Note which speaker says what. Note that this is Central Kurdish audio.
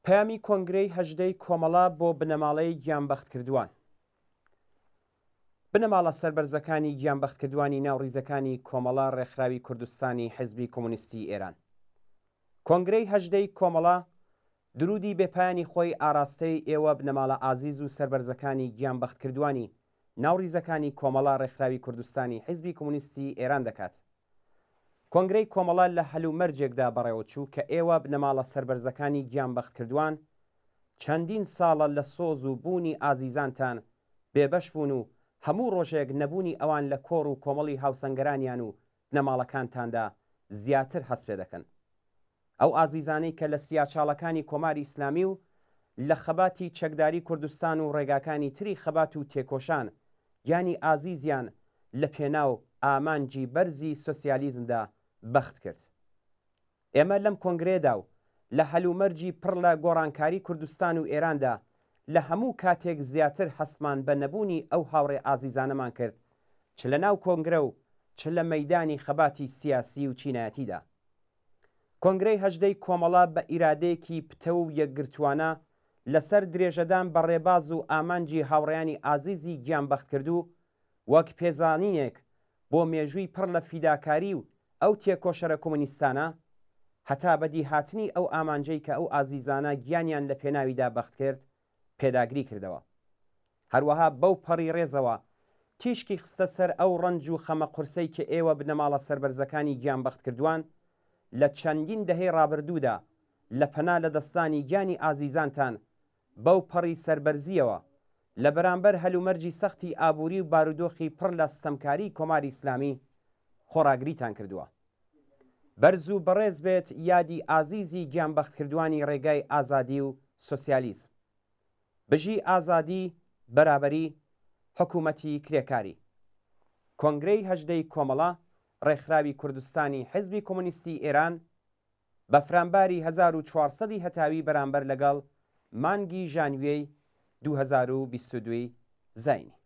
Speaker 1: پەیامی کۆنگرەی هەژدەی کۆمەڵە بۆ بنەماڵەی گیانبەختکردووان. بنەماڵە سەربەرزەکانی گیانبەختکردوانی ناوڕیزەکانی کۆمەڵە ڕێکخراوی کوردستانی حیزبی کۆمونیستی ئێران. کۆنگرەی هەژدەی کۆمەڵە درودی بێپایانی خۆی ئاراستەی ئێوە بنەماڵە ئازیز و سەربەرزەکانی گیانبەختکردوانی ناوڕیزەکانی کۆمەڵە ڕێکخراوی کوردستانی حیزبی کۆمونیستی ئێران دەکات. کۆنگرەی کۆمەڵە لە هەلومەرجێکدا بەڕێوەچوو کە ئێوە بنەماڵە سەربەرزەکانی گیانبەختکردوان چەندین ساڵە لە سۆز و بوونی ئازیزانتان بێبەش بوون و هەموو ڕۆژێک نەبوونی ئەوان لە کۆڕ و کۆمەڵی هاوسەنگەرانیان و بنەماڵەکانتاندا زیاتر هەست پێ دەکەن. ئەو ئازیزانەی کە لە سیاچاڵەکانی کۆماری ئیسلامی و لە خەباتی چەکداری کوردستان و ڕێگاکانی تری خەبات و تێکۆشان گیانی ئازیزیان لە پێناو ئامانجی بەرزی سۆسیالیزمدا بەخت کرد. ئێمە لەم کۆنگرێدا و لە هەلومەرجی پڕ لە گۆڕانکاری کوردستان و ئێراندا لە هەموو کاتێک زیاتر هەستمان بە نەبوونی ئەو هاوڕێ ئازیزانەمان کرد، چ لە ناو کۆنگرە و چ لە مەیدانی خەباتی سیاسی و چینایەتیدا. کۆنگرەی هەژدەی کۆمەڵە بە ئیرادەیەکی پتە و یەکگرتوانە لەسەر درێژەدان بە ڕێباز و ئامانجی هاوڕێیانی ئازیزی گیانبەخت کردو وەک پێزانینێک بۆ مێژووی پڕ لە فیداکاری و ئەو تێکۆشەرە کۆمونیستانە هەتا بەدی هاتنی ئەو ئامانجەی کە ئەو ئازیزانە گیانیان لە پێناویدا بەخت کرد پێداگری کردەوە. هەروەها بەو پەڕی ڕێزەوە تیشکی خستە سەر ئەو ڕەنج و خەمە قورسەی کە ئێوە بنەماڵە سەربەرزەکانی گیانبەخت کردووان لە چەندین دەهەی ڕابردوودا لە پەنا لە دەستانی گیانی ئازیزانتان بەو پەڕی سەربەرزیەوە لە بەرامبەر هەلومەرجی سەختی ئابووری و بارودۆخی پڕ لە ستەمکاری کۆماری ئیسلامی خۆڕاگریتان کردووە. بەرز و بەڕێز بێت یادی ئازیزی گیانبەختکردوانی ڕێگای ئازادی و سۆسیالیزم، بژی ئازادی، بەرابەری، حکوومەتی کرێکاری. کۆنگرەی هەژدەی کۆمەڵە ڕێکخراوی کوردستانی حیزبی کۆمونیستی ئێران بە فرامباری 1400 هەتاوی بەرامبەر لەگەڵ مانگی ژانوێی 2022 زاینی.